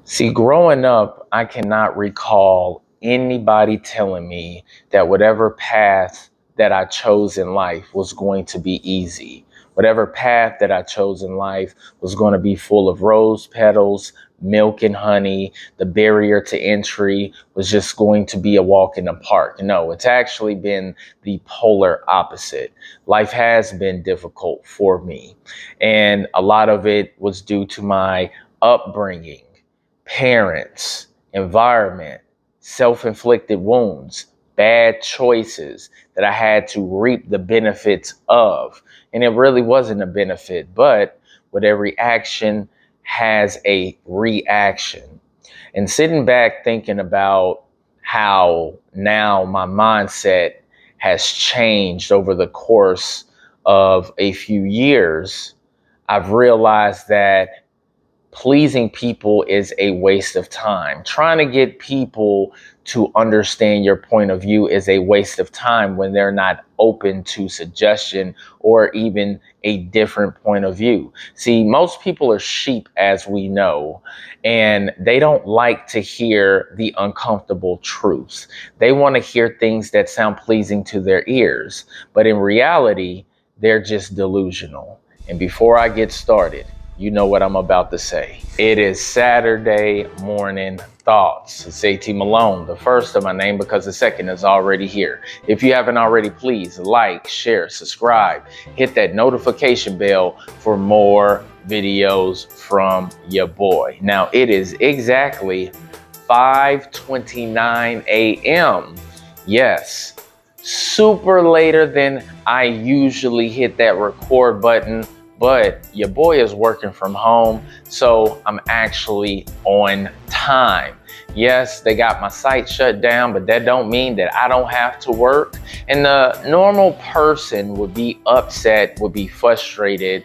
See, growing up, I cannot recall anybody telling me that whatever path that I chose in life was going to be easy. Whatever path that I chose in life was going to be full of rose petals, milk and honey. The barrier to entry was just going to be a walk in the park. No, it's actually been the polar opposite. Life has been difficult for me, and a lot of it was due to my upbringing, parents, environment, self-inflicted wounds, bad choices that I had to reap the benefits of. And it really wasn't a benefit, but with every action has a reaction. And sitting back thinking about how now my mindset has changed over the course of a few years, I've realized that pleasing people is a waste of time. Trying to get people to understand your point of view is a waste of time when they're not open to suggestion or even a different point of view. See, most people are sheep, as we know, and they don't like to hear the uncomfortable truths. They want to hear things that sound pleasing to their ears, but in reality, they're just delusional. And before I get started, you know what I'm about to say. It is Saturday morning thoughts. It's AT Malone, the first of my name because the second is already here. If you haven't already, please like, share, subscribe, hit that notification bell for more videos from your boy. Now it is exactly 5:29 a.m. Yes, super later than I usually hit that record button, but your boy is working from home, so I'm actually on time. Yes, they got my site shut down, but that don't mean that I don't have to work. And the normal person would be upset, would be frustrated,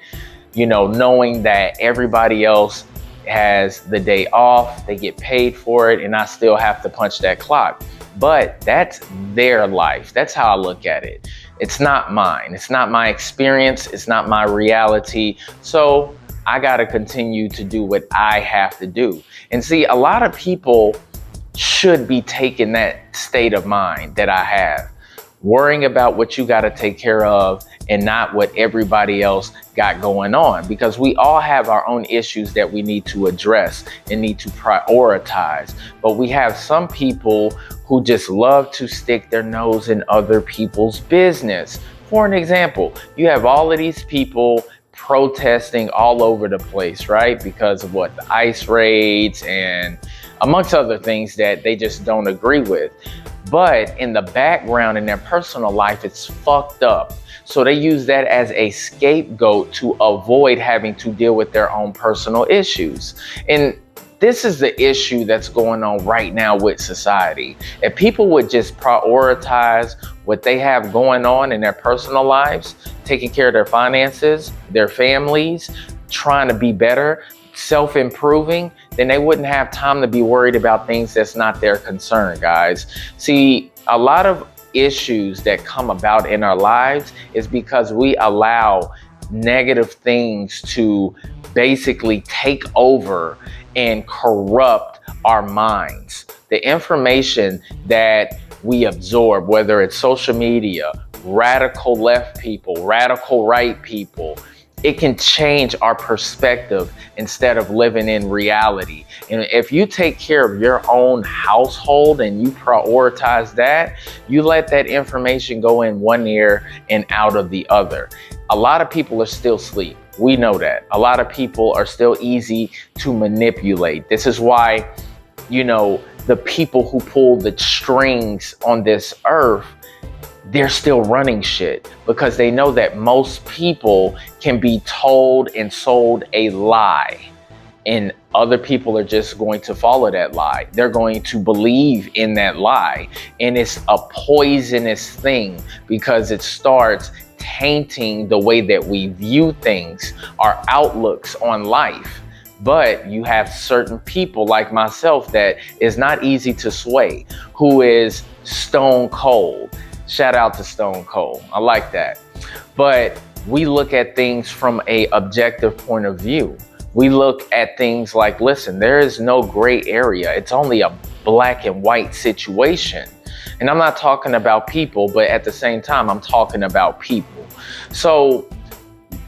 knowing that everybody else has the day off, they get paid for it, and I still have to punch that clock. But that's their life. That's how I look at it. It's not mine. It's not my experience. It's not my reality. So I got to continue to do what I have to do. And see, a lot of people should be taking that state of mind that I have, worrying about what you got to take care of and not what everybody else got going on, because we all have our own issues that we need to address and need to prioritize. But we have some people who just love to stick their nose in other people's business. For an example, you have all of these people protesting all over the place, right? Because of what, the ICE raids and amongst other things that they just don't agree with. But in the background, in their personal life, it's fucked up. So they use that as a scapegoat to avoid having to deal with their own personal issues. And this is the issue that's going on right now with society. If people would just prioritize what they have going on in their personal lives, taking care of their finances, their families, trying to be better, self-improving, then they wouldn't have time to be worried about things that's not their concern, guys. See, a lot of issues that come about in our lives is because we allow negative things to basically take over and corrupt our minds. The information that we absorb, whether it's social media, radical left people, radical right people, it can change our perspective instead of living in reality. And if you take care of your own household and you prioritize that, you let that information go in one ear and out of the other. A lot of people are still asleep. We know that. A lot of people are still easy to manipulate. This is why, the people who pull the strings on this earth, they're still running shit because they know that most people can be told and sold a lie, and other people are just going to follow that lie. They're going to believe in that lie, and it's a poisonous thing because it starts tainting the way that we view things, our outlooks on life. But you have certain people like myself that is not easy to sway, who is stone cold. Shout out to Stone Cold. I like that. But we look at things from a objective point of view. We look at things like, listen, there is no gray area. It's only a black and white situation. And I'm not talking about people, but at the same time, I'm talking about people. So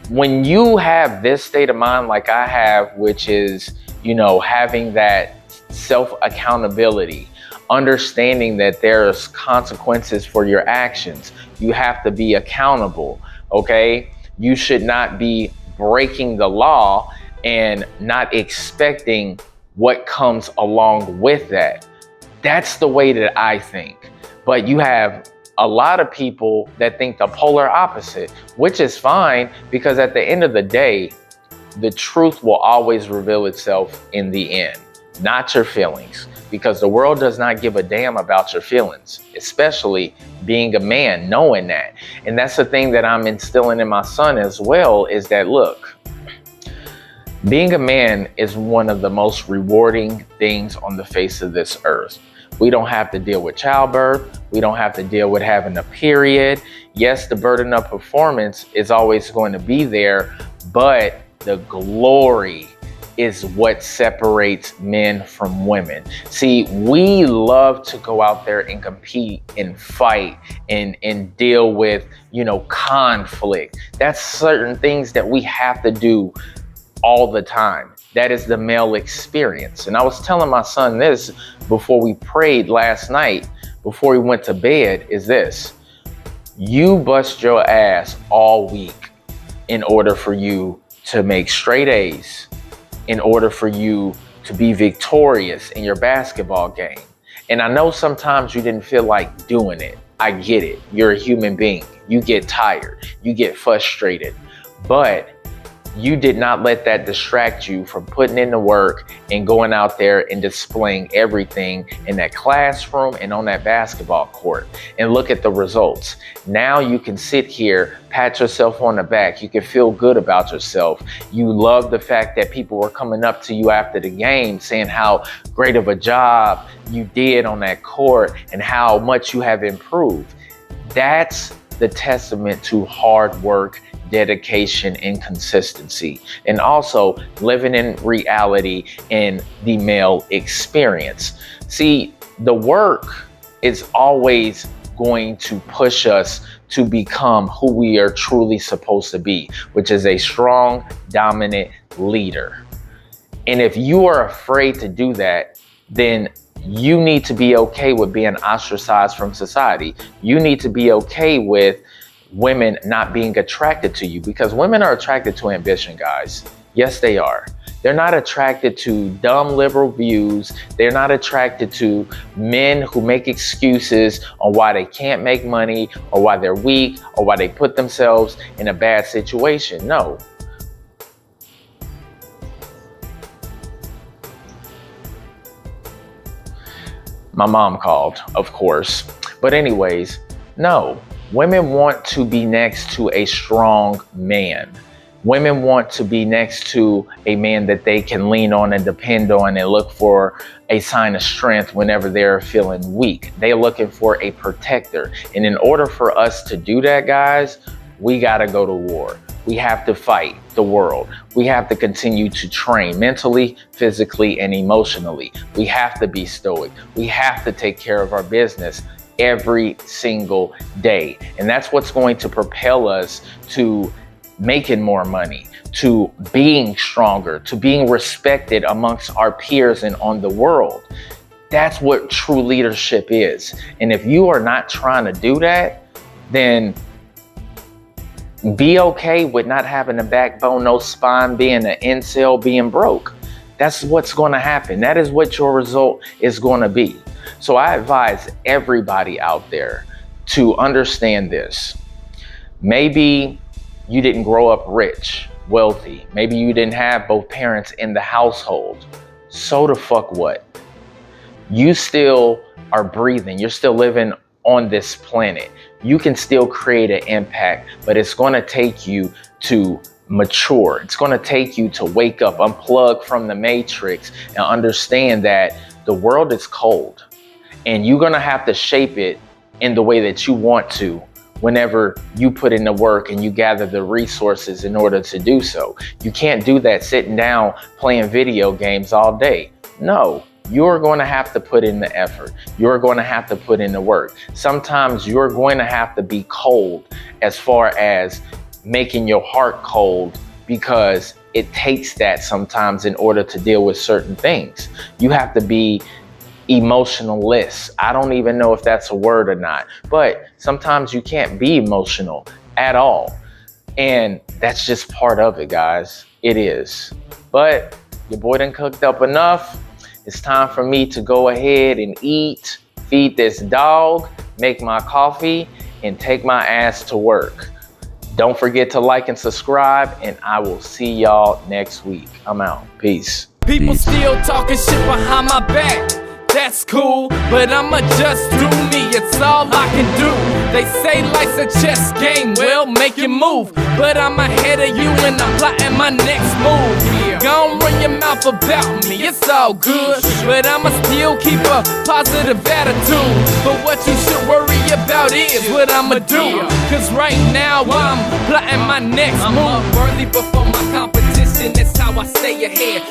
when you have this state of mind like I have, which is, having that self accountability, understanding that there's consequences for your actions, you have to be accountable. Okay. You should not be breaking the law and not expecting what comes along with that. That's the way that I think. But you have a lot of people that think the polar opposite, which is fine, because at the end of the day, the truth will always reveal itself in the end, not your feelings, because the world does not give a damn about your feelings, especially being a man, knowing that. And that's the thing that I'm instilling in my son as well, is that, look, being a man is one of the most rewarding things on the face of this earth. We don't have to deal with childbirth. We don't have to deal with having a period. Yes, the burden of performance is always going to be there, but the glory is what separates men from women. See, we love to go out there and compete and fight and deal with, conflict. That's certain things that we have to do all the time. That is the male experience. And I was telling my son this before we prayed last night, before he went to bed, is this: you bust your ass all week in order for you to make straight A's, in order for you to be victorious in your basketball game. And I know sometimes you didn't feel like doing it. I get it. You're a human being. You get tired. You get frustrated. But you did not let that distract you from putting in the work and going out there and displaying everything in that classroom and on that basketball court. And look at the results. Now you can sit here, pat yourself on the back. You can feel good about yourself. You love the fact that people were coming up to you after the game saying how great of a job you did on that court and how much you have improved. That's the testament to hard work, dedication, and consistency, and also living in reality in the male experience. See, the work is always going to push us to become who we are truly supposed to be, which is a strong, dominant leader. And if you are afraid to do that, then you need to be okay with being ostracized from society. You need to be okay with women not being attracted to you, because women are attracted to ambition, guys. Yes, they are. They're not attracted to dumb liberal views. They're not attracted to men who make excuses on why they can't make money or why they're weak or why they put themselves in a bad situation. No. My mom called, of course. But anyways, no. Women want to be next to a strong man. Women want to be next to a man that they can lean on and depend on and look for a sign of strength whenever they're feeling weak. They're looking for a protector. And in order for us to do that, guys, we got to go to war. We have to fight the world. We have to continue to train mentally, physically, and emotionally. We have to be stoic. We have to take care of our business every single day. And that's what's going to propel us to making more money, to being stronger, to being respected amongst our peers and on the world. That's what true leadership is. And if you are not trying to do that, then be okay with not having a backbone, no spine, being an incel, being broke. That's what's going to happen. That is what your result is going to be. So I advise everybody out there to understand this. Maybe you didn't grow up rich, wealthy. Maybe you didn't have both parents in the household. So the fuck what? You still are breathing. You're still living on this planet. You can still create an impact, but it's going to take you to mature. It's going to take you to wake up, unplug from the matrix, and understand that the world is cold and you're going to have to shape it in the way that you want to whenever you put in the work and you gather the resources in order to do so. You can't do that sitting down playing video games all day. No, you're going to have to put in the effort. You're going to have to put in the work. Sometimes you're going to have to be cold, as far as making your heart cold, because it takes that sometimes in order to deal with certain things. You have to be emotionless. I don't even know if that's a word or not, but sometimes you can't be emotional at all. And that's just part of it, guys. It is. But your boy done cooked up enough. It's time for me to go ahead and eat, feed this dog, make my coffee, and take my ass to work. Don't forget to like and subscribe, and I will see y'all next week. I'm out. Peace. People still talking shit behind my back. That's cool, but I'ma just do me. It's all I can do. They say life's a chess game. Well, make it move. But I'm ahead of you and I'm plotting my next move. Gon' run your mouth about me. It's all good, but I'ma still keep a positive attitude. But what you should worry about is what I'ma do. Cause right now I'm plotting my next move. I'm worthy before my competition. That's how I stay ahead.